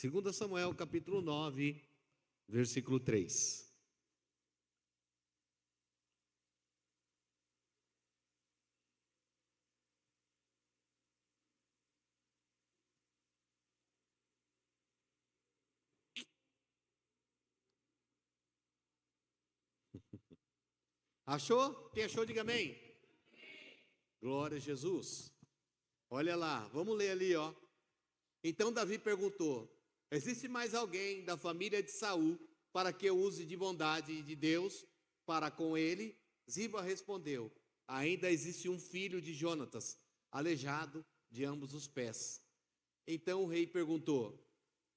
2 Samuel, capítulo 9, versículo 3. Achou? Quem achou, diga amém. Glória a Jesus. Olha lá, vamos ler ali, ó. Então Davi perguntou: existe mais alguém da família de Saul para que eu use de bondade de Deus para com ele? Ziba respondeu: ainda existe um filho de Jonatas, aleijado de ambos os pés. Então o rei perguntou: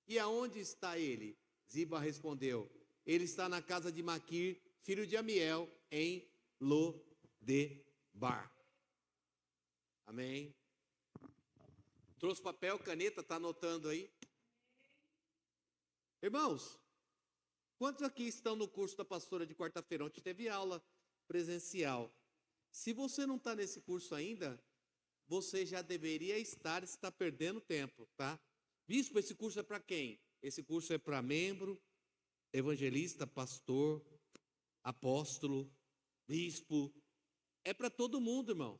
e aonde está ele? Ziba respondeu: ele está na casa de Maquir, filho de Amiel, em Lodebar. Amém. Trouxe papel, caneta, está anotando aí? Irmãos, quantos aqui estão no curso da pastora de quarta-feira? Ontem teve aula presencial. Se você não está nesse curso ainda, você já deveria estar, está perdendo tempo, tá? Bispo, esse curso é para quem? Esse curso é para membro, evangelista, pastor, apóstolo, bispo. É para todo mundo, irmão.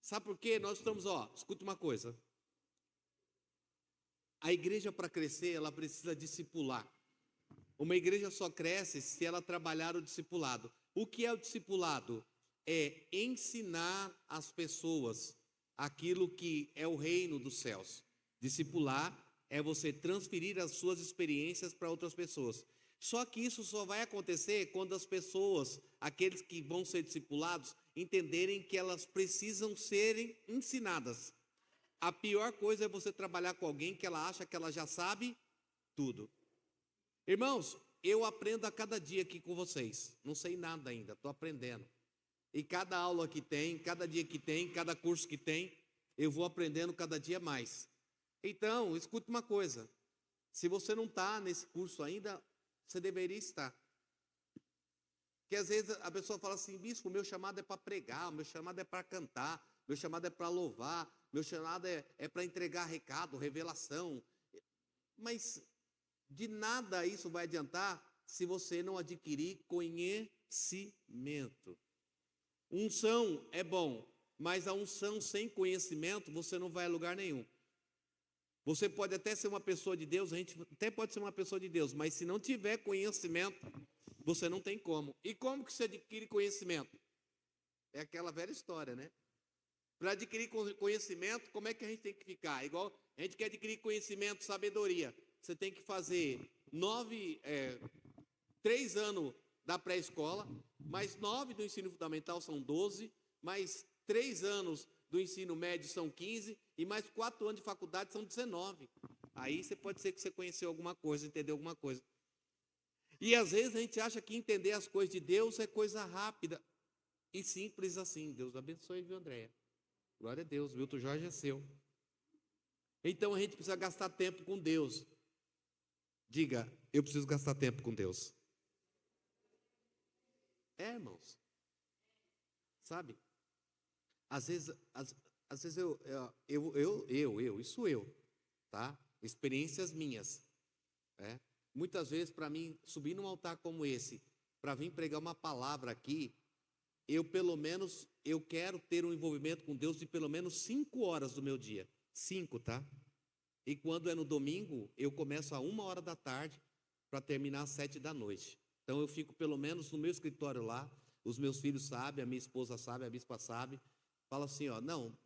Sabe por quê? Nós estamos, escuta uma coisa. A igreja, para crescer, ela precisa discipular. Uma igreja só cresce se ela trabalhar o discipulado. O que é o discipulado? É ensinar as pessoas aquilo que é o reino dos céus. Discipular é você transferir as suas experiências para outras pessoas. Só que isso só vai acontecer quando as pessoas, aqueles que vão ser discipulados, entenderem que elas precisam serem ensinadas. A pior coisa é você trabalhar com alguém que ela acha que ela já sabe tudo. Irmãos, eu aprendo a cada dia aqui com vocês. Não sei nada ainda, estou aprendendo. E cada aula que tem, cada dia que tem, cada curso que tem, eu vou aprendendo cada dia mais. Então, escute uma coisa. Se você não está nesse curso ainda, você deveria estar. Porque às vezes a pessoa fala assim: bispo, meu chamado é para pregar, meu chamado é para cantar, meu chamado é para louvar, meu chamado é para entregar recado, revelação. Mas de nada isso vai adiantar se você não adquirir conhecimento. Unção é bom, mas a unção sem conhecimento você não vai a lugar nenhum. Você pode até ser uma pessoa de Deus, a gente até pode ser uma pessoa de Deus, mas se não tiver conhecimento, você não tem como. E como que você adquire conhecimento? É aquela velha história, né? Para adquirir conhecimento, como é que a gente tem que ficar? Igual a gente quer adquirir conhecimento, sabedoria. Você tem que fazer 3 anos da pré-escola, mais 9 do ensino fundamental são 12, mais 3 anos do ensino médio são 15, e mais 4 anos de faculdade são 19. Aí você pode ser que você conheceu alguma coisa, entendeu alguma coisa. E às vezes a gente acha que entender as coisas de Deus é coisa rápida e simples assim. Deus abençoe, viu, Andréia? Glória a Deus, Milton Jorge é seu. Então a gente precisa gastar tempo com Deus. Diga, eu preciso gastar tempo com Deus. Irmãos. Sabe? Às vezes isso eu, tá? Experiências minhas. Muitas vezes, para mim, subir num altar como esse, para vir pregar uma palavra aqui, eu quero ter um envolvimento com Deus de pelo menos 5 horas do meu dia. 5, tá? E quando é no domingo, eu começo a 1h da tarde para terminar às 7 da noite. Então eu fico pelo menos no meu escritório lá, os meus filhos sabem, a minha esposa sabe, a bispa sabe. Fala assim,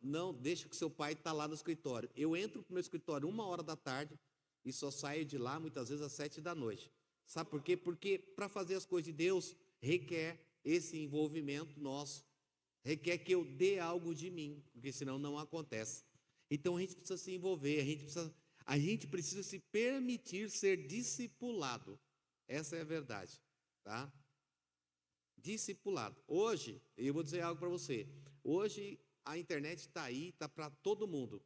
não, deixa que seu pai está lá no escritório. Eu entro para o meu escritório 1h da tarde e só saio de lá muitas vezes às 7 da noite. Sabe por quê? Porque para fazer as coisas de Deus requer esse envolvimento nosso, requer que eu dê algo de mim, porque senão não acontece. Então a gente precisa se envolver, a gente precisa se permitir ser discipulado. Essa é a verdade, tá? Discipulado. Hoje, eu vou dizer algo para você. Hoje a internet está aí, está para todo mundo.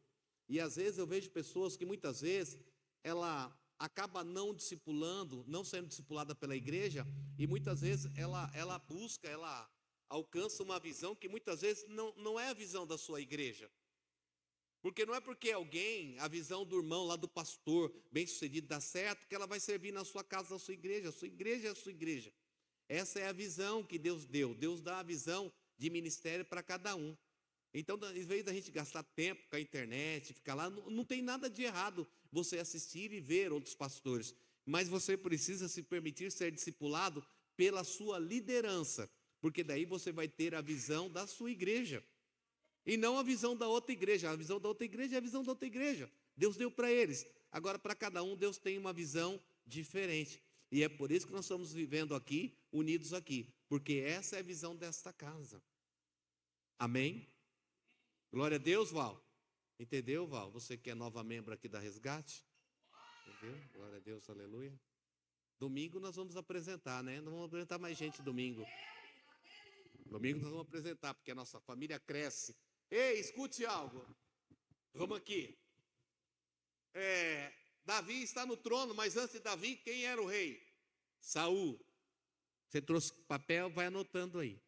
E às vezes eu vejo pessoas que muitas vezes ela acaba não discipulando, não sendo discipulada pela igreja, e muitas vezes ela alcança uma visão que muitas vezes não é a visão da sua igreja. Porque não é porque alguém, a visão do irmão lá do pastor, bem-sucedido, dá certo, que ela vai servir na sua casa, na sua igreja. A sua igreja é a sua igreja. Essa é a visão que Deus deu. Deus dá a visão de ministério para cada um. Então, em vez da gente gastar tempo com a internet, ficar lá, não tem nada de errado você assistir e ver outros pastores. Mas você precisa se permitir ser discipulado pela sua liderança. Porque daí você vai ter a visão da sua igreja. E não a visão da outra igreja. A visão da outra igreja é a visão da outra igreja. Deus deu para eles. Agora, para cada um, Deus tem uma visão diferente. E é por isso que nós estamos vivendo aqui, unidos aqui. Porque essa é a visão desta casa. Amém? Glória a Deus, Val. Entendeu, Val? Você que é nova membro aqui da Resgate. Entendeu? Glória a Deus, aleluia. Domingo nós vamos apresentar, né? Não vamos apresentar mais gente domingo. Domingo nós vamos apresentar, porque a nossa família cresce. Ei, escute algo. Vamos aqui. Davi está no trono, mas antes de Davi, quem era o rei? Saul. Você trouxe papel, vai anotando aí.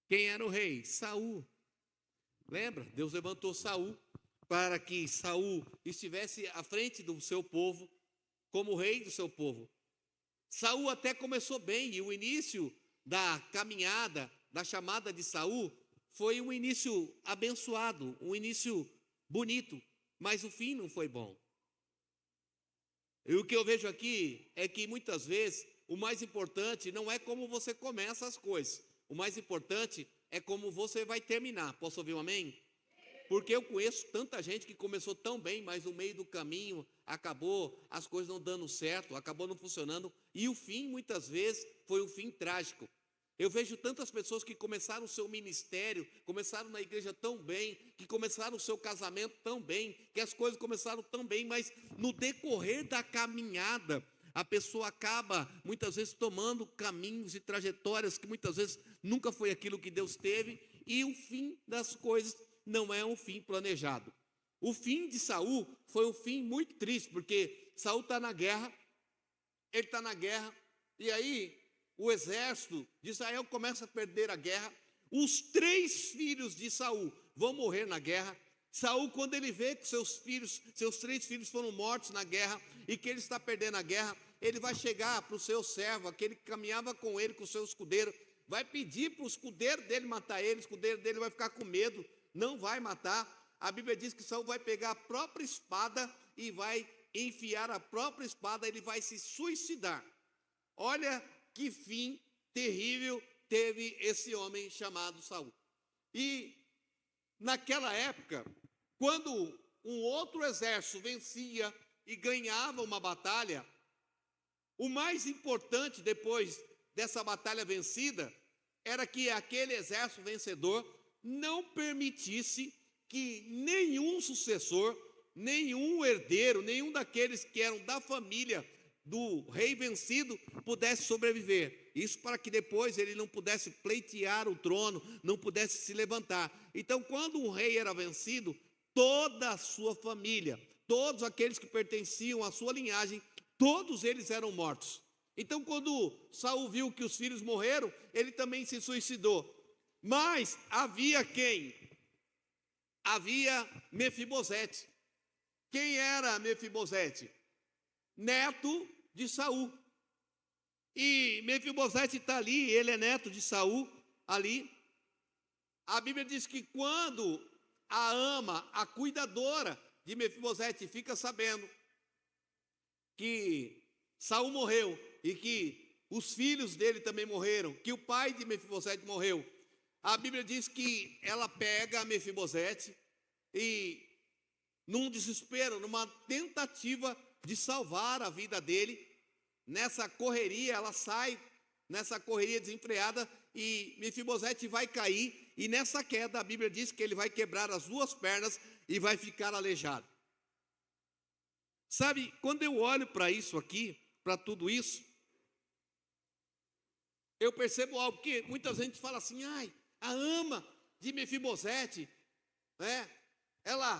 Quem era o rei? Saul. Lembra? Deus levantou Saul para que Saul estivesse à frente do seu povo, como rei do seu povo. Saul até começou bem, e o início da caminhada, da chamada de Saul, foi um início abençoado, um início bonito, mas o fim não foi bom. E o que eu vejo aqui é que muitas vezes o mais importante não é como você começa as coisas, o mais importante é como você vai terminar. Posso ouvir um amém? Porque eu conheço tanta gente que começou tão bem, mas no meio do caminho acabou as coisas não dando certo, acabou não funcionando, e o fim muitas vezes foi um fim trágico. Eu vejo tantas pessoas que começaram o seu ministério, começaram na igreja tão bem, que começaram o seu casamento tão bem, que as coisas começaram tão bem, mas no decorrer da caminhada, a pessoa acaba muitas vezes tomando caminhos e trajetórias que muitas vezes nunca foi aquilo que Deus teve, e o fim das coisas não é um fim planejado. O fim de Saul foi um fim muito triste, porque Saul está na guerra, ele está na guerra, e aí o exército de Israel começa a perder a guerra. Os 3 filhos de Saul vão morrer na guerra. Saul, quando ele vê que seus 3 filhos foram mortos na guerra, e que ele está perdendo a guerra, ele vai chegar para o seu servo, aquele que caminhava com ele, com o seu escudeiro, vai pedir para o escudeiro dele matar ele. O escudeiro dele vai ficar com medo, não vai matar. A Bíblia diz que Saul vai pegar a própria espada e vai enfiar a própria espada, ele vai se suicidar. Olha que fim terrível teve esse homem chamado Saul. E naquela época, quando um outro exército vencia e ganhava uma batalha, o mais importante depois dessa batalha vencida era que aquele exército vencedor não permitisse que nenhum sucessor, nenhum herdeiro, nenhum daqueles que eram da família do rei vencido pudesse sobreviver. Isso para que depois ele não pudesse pleitear o trono, não pudesse se levantar. Então, quando um rei era vencido, toda a sua família, todos aqueles que pertenciam à sua linhagem, todos eles eram mortos. Então, quando Saul viu que os filhos morreram, ele também se suicidou. Mas havia quem? Havia Mefibosete. Quem era Mefibosete? Neto de Saul. E Mefibosete está ali, ele é neto de Saul, ali. A Bíblia diz que quando a ama, a cuidadora de Mefibosete fica sabendo que Saul morreu e que os filhos dele também morreram, que o pai de Mefibosete morreu, a Bíblia diz que ela pega Mefibosete e, num desespero, numa tentativa de salvar a vida dele, nessa correria, ela sai nessa correria desenfreada e Mefibosete vai cair, e nessa queda a Bíblia diz que ele vai quebrar as 2 pernas e vai ficar aleijado. Sabe, quando eu olho para isso aqui, para tudo isso, eu percebo algo que muita gente fala assim: ai, a ama de Mefibosete, né? Ela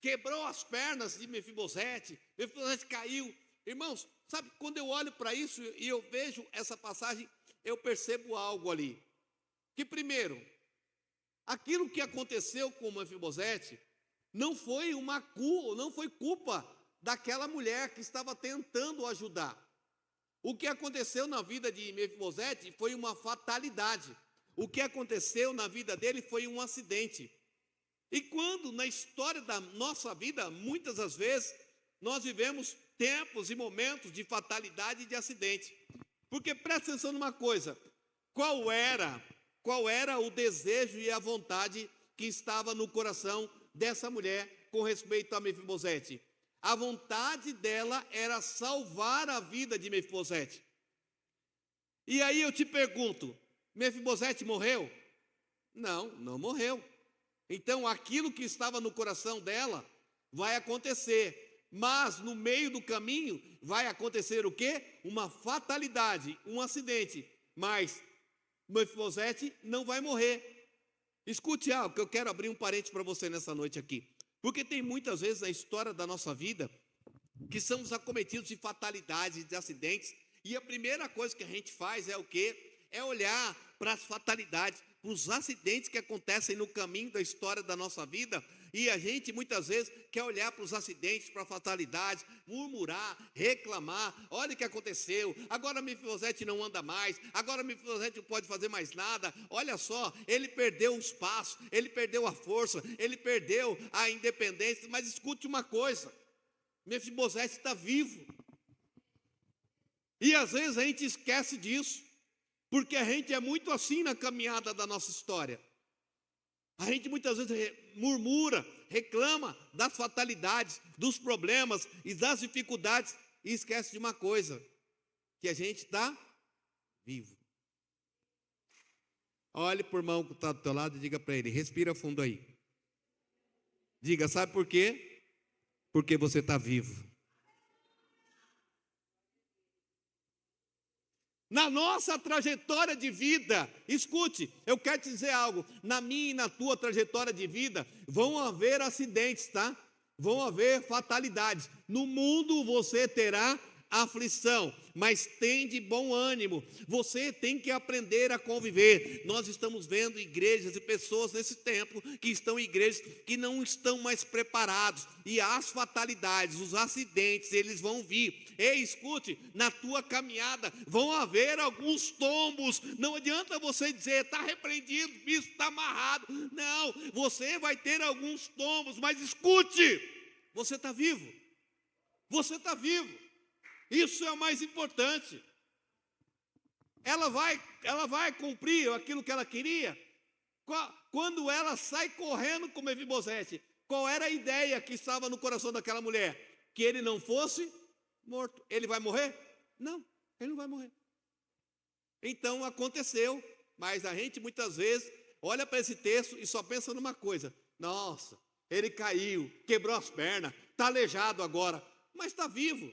quebrou as pernas de Mefibosete, Mefibosete caiu. Irmãos, sabe, quando eu olho para isso e eu vejo essa passagem, eu percebo algo ali. Que primeiro, Aquilo que aconteceu com Mefibosete não foi culpa daquela mulher que estava tentando ajudar. O que aconteceu na vida de Mefibosete foi uma fatalidade. O que aconteceu na vida dele foi um acidente. E quando na história da nossa vida, muitas das vezes, nós vivemos tempos e momentos de fatalidade e de acidente. Porque presta atenção numa coisa, qual era o desejo e a vontade que estava no coração dessa mulher com respeito a Mefibosete? A vontade dela era salvar a vida de Mefibosete. E aí eu te pergunto, Mefibosete morreu? Não, não morreu. Então aquilo que estava no coração dela vai acontecer, mas no meio do caminho vai acontecer o quê? Uma fatalidade, um acidente, mas Mefibosete não vai morrer. Escute algo, que eu quero abrir um parênteses para você nessa noite aqui, porque tem muitas vezes na história da nossa vida que somos acometidos de fatalidades, de acidentes, e a primeira coisa que a gente faz é o quê? É olhar para as fatalidades, para os acidentes que acontecem no caminho da história da nossa vida, e a gente muitas vezes quer olhar para os acidentes, para as fatalidades, murmurar, reclamar, olha o que aconteceu, agora Mefibosete não anda mais, agora Mefibosete não pode fazer mais nada, olha só, ele perdeu os passos, ele perdeu a força, ele perdeu a independência, mas escute uma coisa, Mefibosete está vivo, e às vezes a gente esquece disso, porque a gente é muito assim na caminhada da nossa história. A gente muitas vezes murmura, reclama das fatalidades, dos problemas e das dificuldades e esquece de uma coisa, que a gente está vivo. Olhe para o irmão que está do teu lado e diga para ele, respira fundo aí. Diga, sabe por quê? Porque você está vivo. Na nossa trajetória de vida, escute, eu quero te dizer algo, na minha e na tua trajetória de vida, vão haver acidentes, tá? Vão haver fatalidades. No mundo você terá aflição, mas tem de bom ânimo, você tem que aprender a conviver. Nós estamos vendo igrejas e pessoas nesse tempo, que estão em igrejas que não estão mais preparados, e as fatalidades, os acidentes, eles vão vir. Ei, escute, na tua caminhada vão haver alguns tombos, não adianta você dizer, está repreendido, isso está amarrado, não, você vai ter alguns tombos, mas escute, você está vivo, você está vivo. Isso é o mais importante. Ela vai cumprir aquilo que ela queria. Quando ela sai correndo com Mefibosete, qual era a ideia que estava no coração daquela mulher? Que ele não fosse morto. Ele vai morrer? Não, ele não vai morrer. Então aconteceu, mas a gente muitas vezes olha para esse texto e só pensa numa coisa: nossa, ele caiu, quebrou as pernas, está aleijado agora, mas está vivo.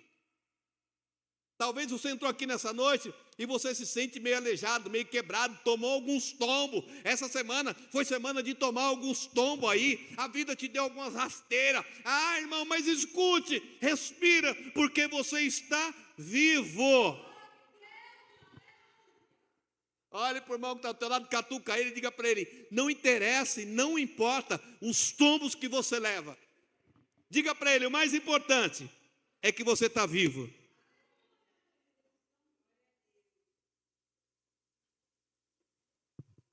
Talvez você entrou aqui nessa noite e você se sente meio aleijado, meio quebrado, tomou alguns tombos. Essa semana foi semana de tomar alguns tombos aí, a vida te deu algumas rasteiras. Ah, irmão, mas escute, respira, porque você está vivo. Olhe para o irmão que está ao teu lado, catuca ele e diga para ele, não interessa, não importa os tombos que você leva. Diga para ele, o mais importante é que você está vivo.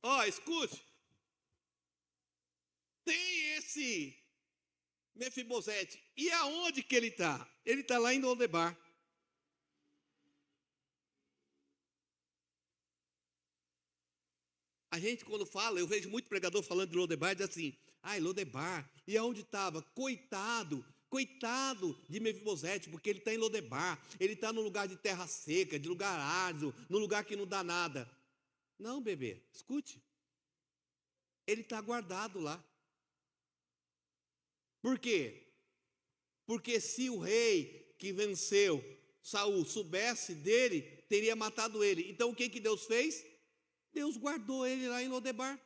Ó, escute, tem esse Mefibosete, e aonde que ele está? Ele está lá em Lodebar. A gente quando fala, eu vejo muito pregador falando de Lodebar, diz assim, ai Lodebar, e aonde estava? Coitado de Mefibosete, porque ele está em Lodebar, ele está no lugar de terra seca, de lugar árido, no lugar que não dá nada. Não, bebê, escute. Ele está guardado lá. Por quê? Porque se o rei que venceu, Saul, soubesse dele, teria matado ele. Então o que Deus fez? Deus guardou ele lá em Lodebar.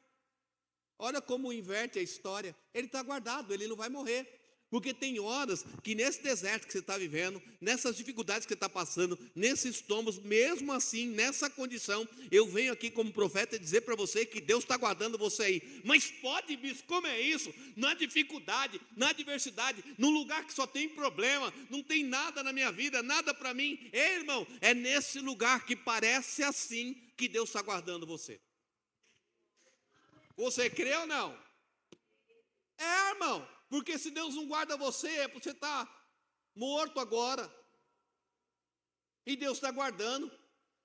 Olha como inverte a história. Ele está guardado, ele não vai morrer. Porque tem horas que nesse deserto que você está vivendo, nessas dificuldades que você está passando, nesses tombos, mesmo assim, nessa condição, eu venho aqui como profeta dizer para você que Deus está guardando você aí. Mas pode, bispo, como é isso? Na dificuldade, na adversidade, num lugar que só tem problema, não tem nada na minha vida, nada para mim. Ei, irmão, é nesse lugar que parece assim que Deus está guardando você. Você crê ou não? É, irmão. Porque se Deus não guarda você, é porque você está morto agora. E Deus está guardando.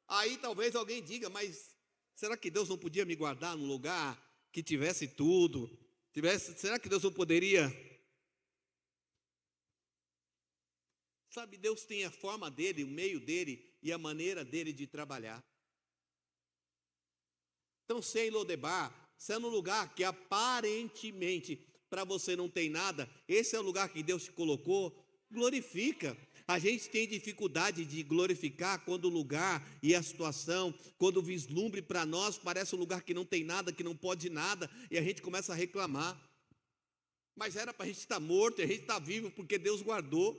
Aí talvez alguém diga, mas será que Deus não podia me guardar num lugar que tivesse tudo? Será que Deus não poderia? Sabe, Deus tem a forma dele, o meio dele e a maneira dele de trabalhar. Então, se é em Lodebar, se é num lugar que aparentemente para você não tem nada, esse é o lugar que Deus te colocou, glorifica. A gente tem dificuldade de glorificar quando o lugar e a situação, quando o vislumbre para nós parece um lugar que não tem nada, que não pode nada, e a gente começa a reclamar. Mas era para a gente estar morto, e a gente está vivo porque Deus guardou.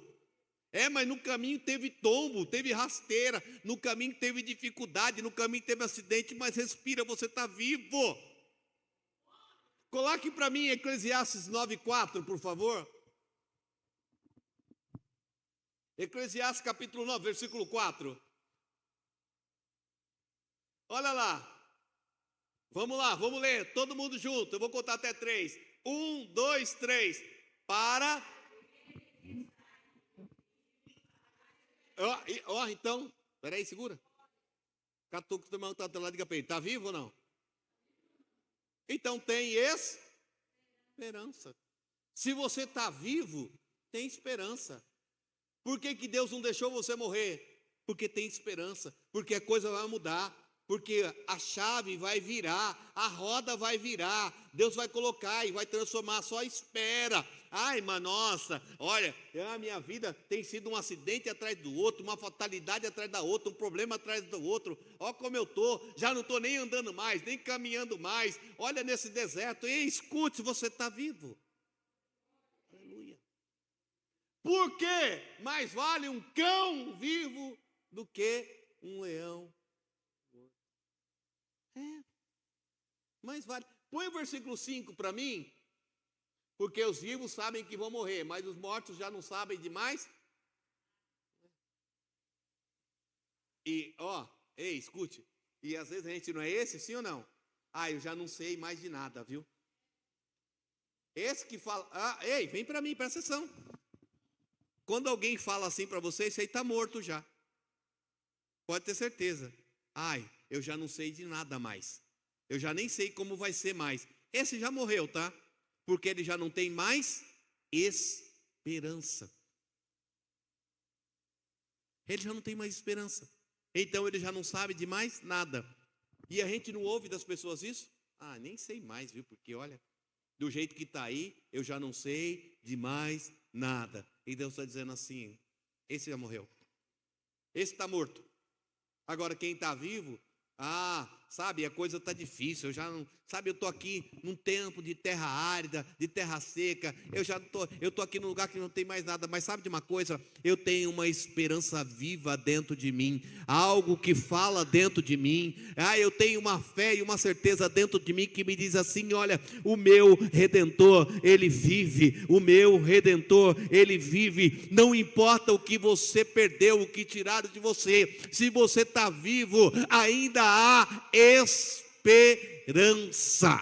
Mas no caminho teve tombo, teve rasteira, no caminho teve dificuldade, no caminho teve acidente, mas respira, você está vivo. Coloque para mim Eclesiastes 9:4, por favor. Eclesiastes capítulo 9, versículo 4. Olha lá. Vamos lá, vamos ler, todo mundo junto. Eu vou contar até 3. 1, 2, 3. Para. Então, peraí, segura. Catuco do meu tá lá de capeta. Está vivo ou não? Então tem esperança. Se você está vivo, tem esperança. Por que Deus não deixou você morrer? Porque tem esperança, porque a coisa vai mudar, porque a chave vai virar, a roda vai virar, Deus vai colocar e vai transformar, só espera. Ai, mas nossa, olha, a minha vida tem sido um acidente atrás do outro, uma fatalidade atrás da outra, um problema atrás do outro. Olha como eu estou, já não estou nem andando mais, nem caminhando mais. Olha nesse deserto, e escute, você está vivo. Aleluia. Por quê? Mais vale um cão vivo do que um leão. Mais vale. Põe o versículo 5 para mim. Porque os vivos sabem que vão morrer, mas os mortos já não sabem demais. E, escute. E às vezes a gente não é esse, sim ou não? Eu já não sei mais de nada, viu? Esse que fala, vem para mim, presta atenção. Quando alguém fala assim para você, esse aí está morto já. Pode ter certeza. Eu já não sei de nada mais. Eu já nem sei como vai ser mais. Esse já morreu, tá? Porque ele já não tem mais esperança. Ele já não tem mais esperança. Então ele já não sabe de mais nada. E a gente não ouve das pessoas isso? Nem sei mais, viu? Porque olha, do jeito que está aí, eu já não sei de mais nada. E Deus está dizendo assim, esse já morreu. Esse está morto. Agora quem está vivo, sabe, a coisa está difícil, eu estou aqui num tempo de terra árida, de terra seca, eu estou aqui num lugar que não tem mais nada, mas sabe de uma coisa? Eu tenho uma esperança viva dentro de mim, algo que fala dentro de mim, eu tenho uma fé e uma certeza dentro de mim que me diz assim, olha, o meu Redentor, Ele vive, o meu Redentor, Ele vive, não importa o que você perdeu, o que tiraram de você, se você está vivo, ainda há esperança.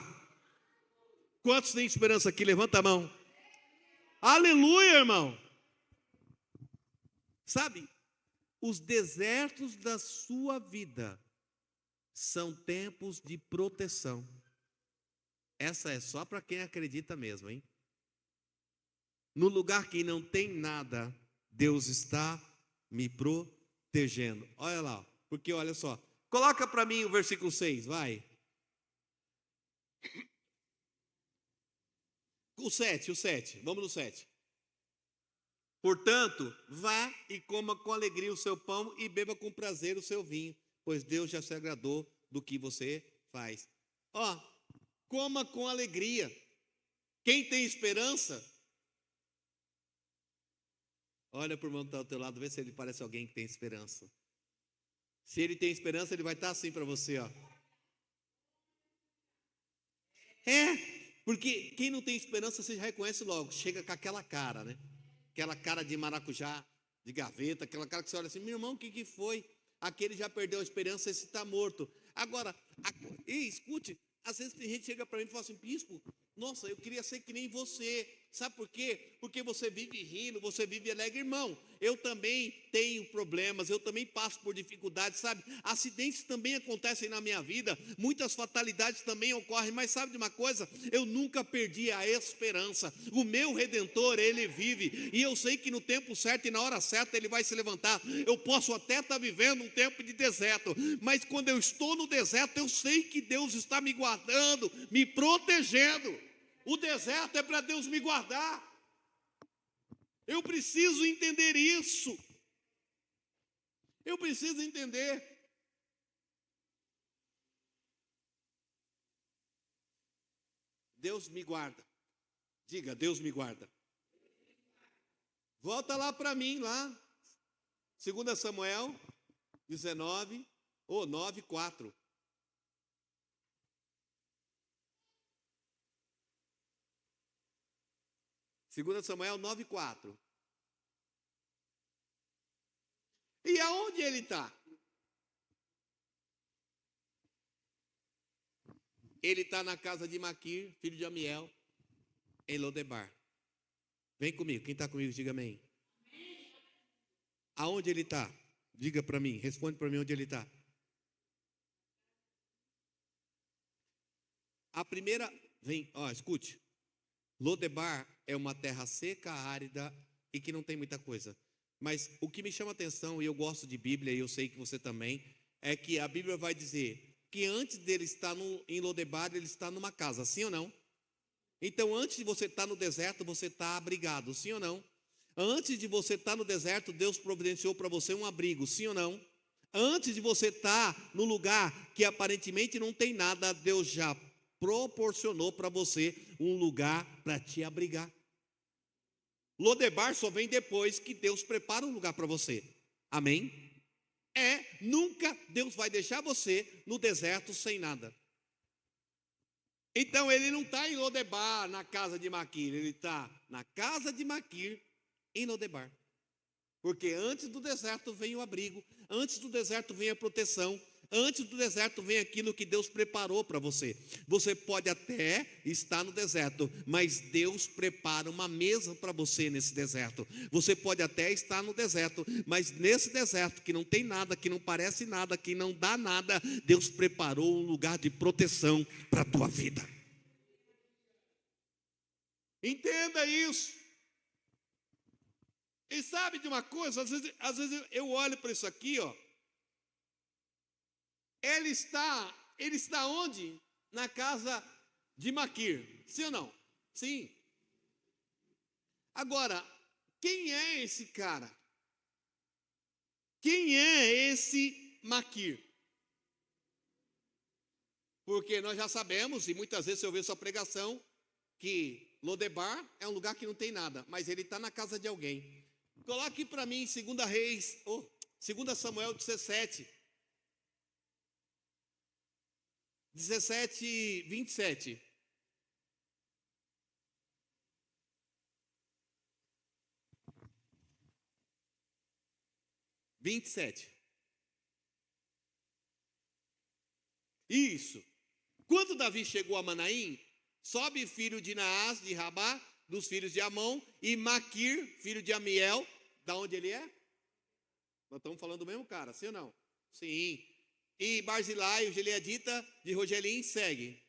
Quantos têm esperança aqui? Levanta a mão. Aleluia, irmão. Sabe, os desertos da sua vida são tempos de proteção. Essa é só para quem acredita mesmo, hein? No lugar que não tem nada, Deus está me protegendo. Olha lá, porque olha só. Coloca para mim o versículo 6, vai. O 7, vamos no 7. Portanto, vá e coma com alegria o seu pão e beba com prazer o seu vinho, pois Deus já se agradou do que você faz. Coma com alegria. Quem tem esperança, Olha para o irmão que está ao teu lado, vê se ele parece alguém que tem esperança. Se ele tem esperança, ele vai estar assim para você, ó. É, porque quem não tem esperança, você já reconhece logo. Chega com aquela cara, né? Aquela cara de maracujá, de gaveta, aquela cara que você olha assim, meu irmão, o que foi? Aquele já perdeu a esperança, esse está morto. Agora, escute, às vezes tem gente que chega para mim e fala assim, bispo, nossa, eu queria ser que nem você. Sabe por quê? Porque você vive rindo, você vive alegre. Irmão, eu também tenho problemas, eu também passo por dificuldades, sabe? Acidentes também acontecem na minha vida, muitas fatalidades também ocorrem, mas sabe de uma coisa? Eu nunca perdi a esperança. O meu Redentor, Ele vive, e eu sei que no tempo certo e na hora certa Ele vai se levantar. Eu posso até estar vivendo um tempo de deserto, mas quando eu estou no deserto, eu sei que Deus está me guardando, me protegendo. O deserto é para Deus me guardar. Eu preciso entender isso. Eu preciso entender. Deus me guarda. Diga, Deus me guarda. Volta lá para mim, lá. 2 Samuel 19, 9, 4. 2 Samuel 9, 4. E aonde ele está? Ele está na casa de Maquir, filho de Amiel, em Lodebar. Vem comigo, quem está comigo, diga amém. Aonde ele está? Diga para mim, responde para mim onde ele está. A primeira, vem, escute. Lodebar é uma terra seca, árida e que não tem muita coisa. Mas o que me chama a atenção, e eu gosto de Bíblia, e eu sei que você também, é que a Bíblia vai dizer que antes dele estar em Lodebar, ele está numa casa, sim ou não? Então, antes de você estar no deserto, você está abrigado, sim ou não? Antes de você estar no deserto, Deus providenciou para você um abrigo, sim ou não? Antes de você estar no lugar que aparentemente não tem nada, Deus já proporcionou para você um lugar para te abrigar. Lodebar só vem depois que Deus prepara um lugar para você. Amém? Nunca Deus vai deixar você no deserto sem nada. Então ele não está em Lodebar, na casa de Maquir, ele está na casa de Maquir, em Lodebar. Porque antes do deserto vem o abrigo, antes do deserto vem a proteção, antes do deserto vem aquilo que Deus preparou para você. Você pode até estar no deserto, mas Deus prepara uma mesa para você nesse deserto. Você pode até estar no deserto, mas nesse deserto que não tem nada, que não parece nada, que não dá nada, Deus preparou um lugar de proteção para a tua vida. Entenda isso. E sabe de uma coisa? Às vezes eu olho para isso aqui, ó. Ele está onde? Na casa de Maquir. Sim ou não? Sim. Agora, quem é esse cara? Quem é esse Maquir? Porque nós já sabemos, e muitas vezes eu vejo sua pregação, que Lodebar é um lugar que não tem nada, mas ele está na casa de alguém. Coloque para mim em 2 Samuel 17. 17, 27. Isso. Quando Davi chegou a Manaim, Sobe, filho de Naás, de Rabá, dos filhos de Amon, e Maquir, filho de Amiel, da onde ele é? Nós estamos falando do mesmo cara, sim ou não? Sim. E Barzilai, o gileadita de Rogelim, segue.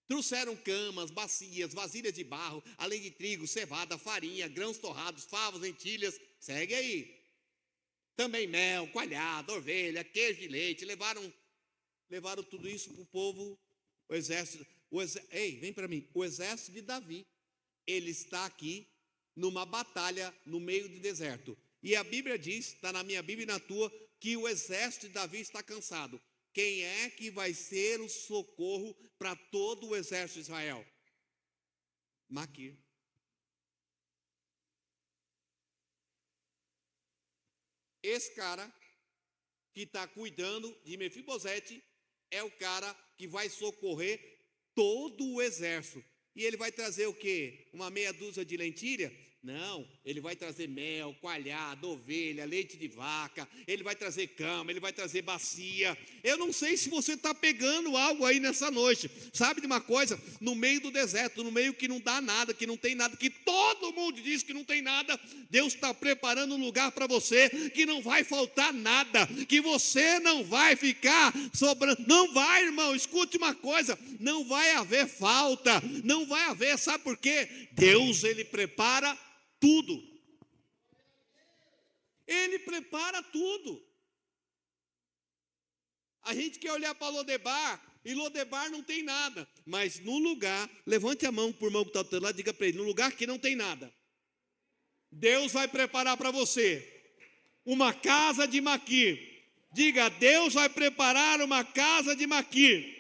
Trouxeram camas, bacias, vasilhas de barro, além de trigo, cevada, farinha, grãos torrados, favas, lentilhas. Segue aí. Também mel, coalhada, ovelha, queijo de leite. Levaram tudo isso para o povo, o exército. Ei, vem para mim. O exército de Davi, ele está aqui numa batalha no meio do deserto. E a Bíblia diz, está na minha Bíblia e na tua, que o exército de Davi está cansado. Quem é que vai ser o socorro para todo o exército de Israel? Maquir. esse cara que está cuidando de Mefibosete é o cara que vai socorrer todo o exército. E ele vai trazer o quê? Uma meia dúzia de lentilha? Não, ele vai trazer mel, coalhada, ovelha, leite de vaca, ele vai trazer cama, ele vai trazer bacia. Eu não sei se você está pegando algo aí nessa noite. Sabe de uma coisa? No meio do deserto, no meio que não dá nada, que não tem nada, que todo mundo diz que não tem nada, Deus está preparando um lugar para você, que não vai faltar nada, que você não vai ficar sobrando. Não vai, irmão, escute uma coisa, não vai haver falta, não vai haver, sabe por quê? Deus, ele prepara tudo. Ele prepara tudo. A gente quer olhar para Lodebar, e Lodebar não tem nada. Mas no lugar, levante a mão por mão que está do teu lado, diga para ele, no lugar que não tem nada, Deus vai preparar para você uma casa de Maquir. Diga, Deus vai preparar uma casa de Maquir.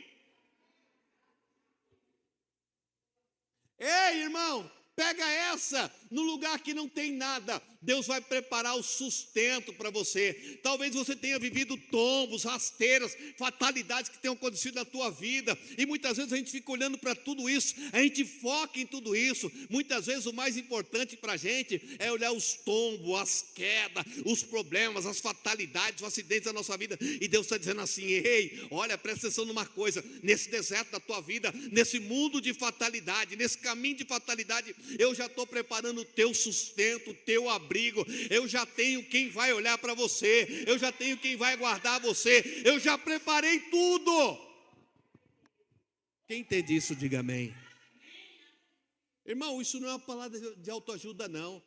Ei, irmão, pega essa, no lugar que não tem nada, Deus vai preparar o sustento para você. Talvez você tenha vivido tombos, rasteiras, fatalidades que tenham acontecido na tua vida, e muitas vezes a gente fica olhando para tudo isso, a gente foca em tudo isso. Muitas vezes o mais importante para a gente é olhar os tombos, as quedas, os problemas, as fatalidades, os acidentes da nossa vida, e Deus está dizendo assim, ei, olha, presta atenção numa coisa, nesse deserto da tua vida, nesse mundo de fatalidade, nesse caminho de fatalidade, eu já estou preparando o teu sustento, o teu abrigo, eu já tenho quem vai olhar para você, eu já tenho quem vai guardar você, eu já preparei tudo. Quem entende isso, diga amém. Irmão, isso não é uma palavra de autoajuda não,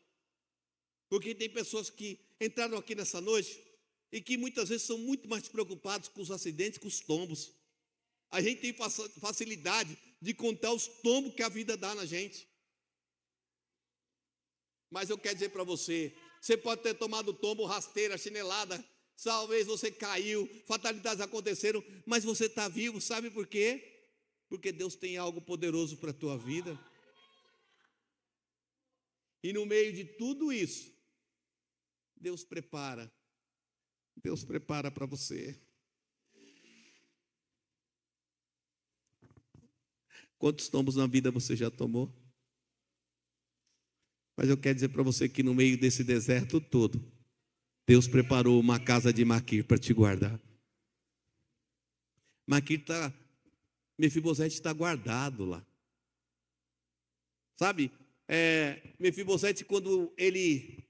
porque tem pessoas que entraram aqui nessa noite e que muitas vezes são muito mais preocupados com os acidentes, com os tombos. A gente tem facilidade de contar os tombos que a vida dá na gente. Mas eu quero dizer para você, você pode ter tomado tombo, rasteira, chinelada, talvez você caiu, fatalidades aconteceram, mas você está vivo, sabe por quê? Porque Deus tem algo poderoso para a tua vida. E no meio de tudo isso, Deus prepara para você. Quantos tombos na vida você já tomou? Mas eu quero dizer para você que no meio desse deserto todo, Deus preparou uma casa de Maquir para te guardar. Maquir está, Mefibosete está guardado lá. Sabe, Mefibosete, quando ele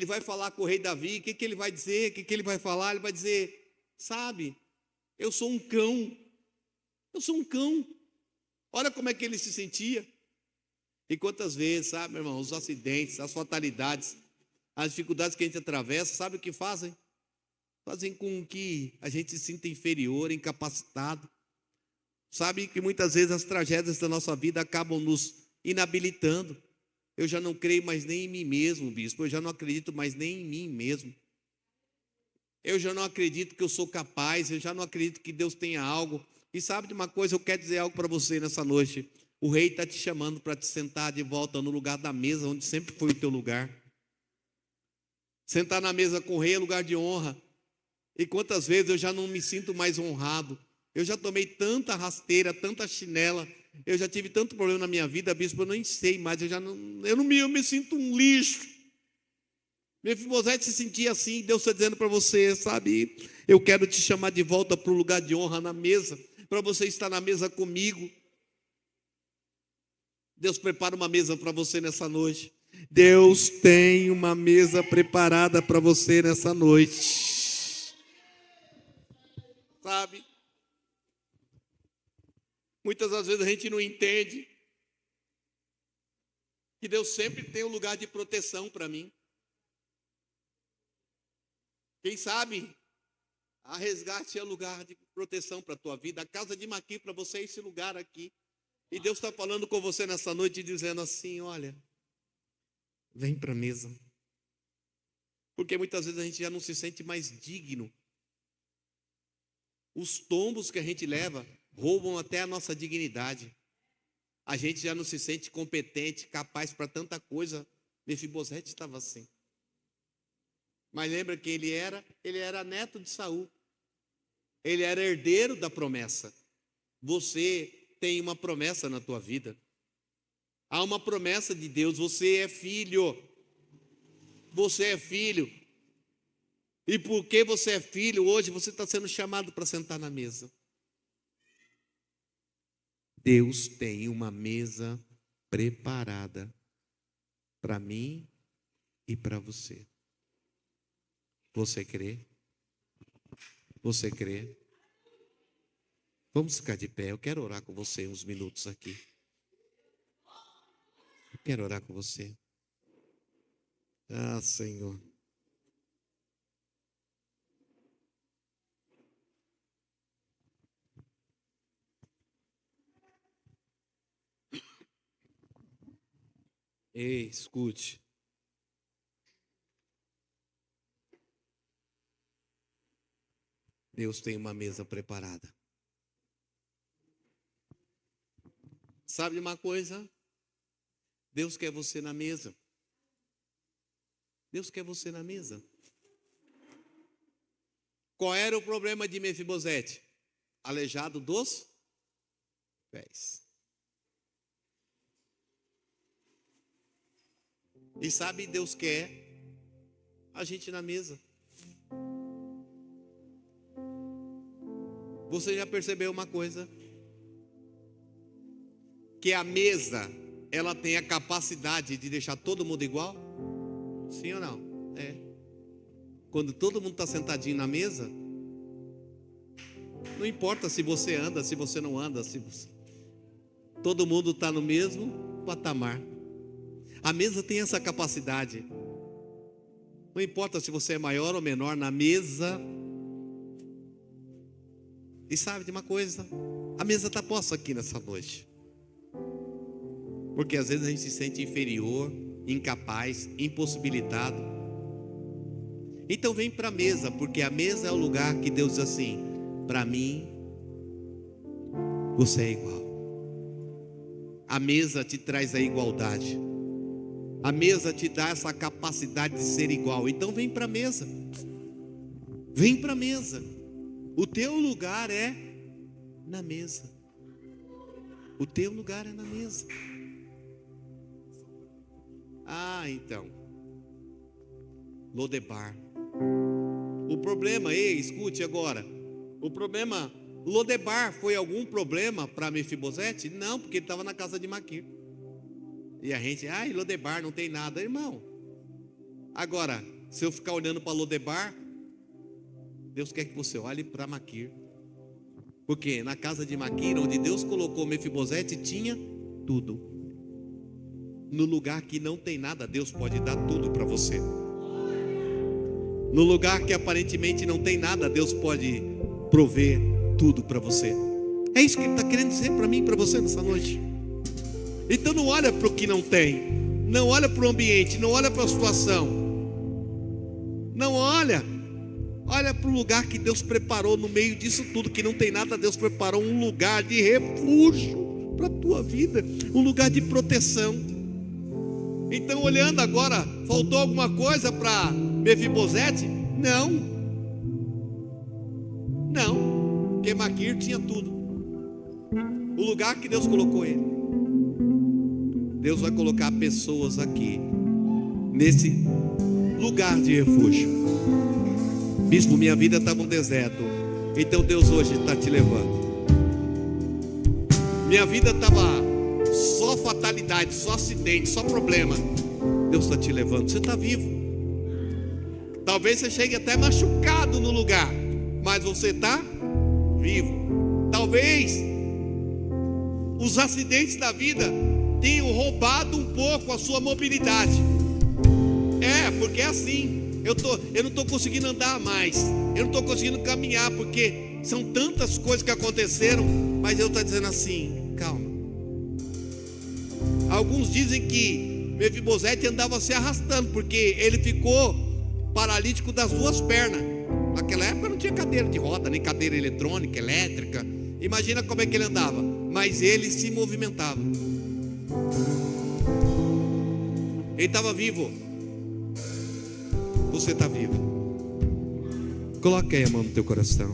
vai falar com o rei Davi, o que ele vai dizer? O que ele vai falar? Ele vai dizer, sabe, eu sou um cão. Olha como é que ele se sentia. E quantas vezes, sabe, meu irmão, os acidentes, as fatalidades, as dificuldades que a gente atravessa, sabe o que fazem? Fazem com que a gente se sinta inferior, incapacitado. Sabe que muitas vezes as tragédias da nossa vida acabam nos inabilitando. Eu já não creio mais nem em mim mesmo, bispo. Eu já não acredito mais nem em mim mesmo. Eu já não acredito que eu sou capaz. Eu já não acredito que Deus tenha algo. E sabe de uma coisa, eu quero dizer algo para você nessa noite. O rei está te chamando para te sentar de volta no lugar da mesa, onde sempre foi o teu lugar. Sentar na mesa com o rei é lugar de honra. E quantas vezes eu já não me sinto mais honrado. Eu já tomei tanta rasteira, tanta chinela. Eu já tive tanto problema na minha vida, bispo, eu nem sei mais. Eu me sinto um lixo. Mefibosete se sentia assim. Deus está dizendo para você, sabe, eu quero te chamar de volta para o lugar de honra na mesa, para você estar na mesa comigo. Deus prepara uma mesa para você nessa noite. Deus tem uma mesa preparada para você nessa noite. Sabe? Muitas das vezes a gente não entende que Deus sempre tem um lugar de proteção para mim. Quem sabe a Resgate é lugar de proteção para a tua vida. A casa de Maquir para você é esse lugar aqui. E Deus está falando com você nessa noite, dizendo assim, olha, vem para a mesa. Porque muitas vezes a gente já não se sente mais digno. Os tombos que a gente leva roubam até a nossa dignidade. A gente já não se sente competente, capaz para tanta coisa. Mefibosete estava assim. Mas lembra quem ele era? Ele era neto de Saul. Ele era herdeiro da promessa. Você tem uma promessa na tua vida. Há uma promessa de Deus. Você é filho. Você é filho. E porque você é filho, hoje você está sendo chamado para sentar na mesa. Deus tem uma mesa preparada para mim e para você. Você crê? Você crê? Vamos ficar de pé. Eu quero orar com você uns minutos aqui. Eu quero orar com você. Ah, Senhor. Ei, escute. Deus tem uma mesa preparada. Sabe de uma coisa? Deus quer você na mesa. Deus quer você na mesa. Qual era o problema de Mefibosete? Aleijado dos pés. E sabe, Deus quer a gente na mesa. Você já percebeu uma coisa? Que a mesa, ela tem a capacidade de deixar todo mundo igual? Sim ou não? É. Quando todo mundo está sentadinho na mesa, não importa se você anda, se você não anda, todo mundo está no mesmo patamar. A mesa tem essa capacidade. Não importa se você é maior ou menor, na mesa. E sabe de uma coisa? A mesa está posta aqui nessa noite. Porque às vezes a gente se sente inferior, incapaz, impossibilitado. Então vem para a mesa, porque a mesa é o lugar que Deus diz assim: para mim, você é igual. A mesa te traz a igualdade. A mesa te dá essa capacidade de ser igual. Então vem para a mesa. Vem para a mesa. O teu lugar é na mesa. O teu lugar é na mesa. Ah, então. Lodebar. O problema, escute agora. O problema, Lodebar foi algum problema para Mefibosete? Não, porque ele estava na casa de Maquir. E a gente, Lodebar não tem nada, irmão. Agora, se eu ficar olhando para Lodebar, Deus quer que você olhe para Maquir. Porque na casa de Maquir, onde Deus colocou Mefibosete, tinha tudo. No lugar que não tem nada, Deus pode dar tudo para você. No lugar que aparentemente não tem nada, Deus pode prover tudo para você. É isso que Ele está querendo dizer para mim e para você nessa noite. Então não olha para o que não tem. Não olha para o ambiente, não olha para a situação. Não olha. Olha para o lugar que Deus preparou no meio disso tudo, que não tem nada. Deus preparou um lugar de refúgio para a tua vida, um lugar de proteção. Então, olhando agora, faltou alguma coisa para Mefibosete? Não, porque Maquir tinha tudo. O lugar que Deus colocou ele. Deus vai colocar pessoas aqui nesse lugar de refúgio. Bispo, minha vida estava no deserto, então Deus hoje está te levando. Minha vida estava só fatalidade, só acidente, só problema. Deus está te levando, você está vivo. Talvez você chegue até machucado no lugar, mas você está vivo. Talvez os acidentes da vida tenham roubado um pouco a sua mobilidade. Porque é assim. Eu não estou conseguindo andar mais. Eu não estou conseguindo caminhar, porque são tantas coisas que aconteceram. Mas Deus está dizendo assim: calma. Alguns dizem que Mefibosete andava se arrastando, porque ele ficou paralítico das duas pernas. Naquela época não tinha cadeira de roda, nem cadeira eletrônica, elétrica. Imagina como é que ele andava. Mas ele se movimentava. Ele estava vivo. você está vivo. Coloque aí a mão no teu coração.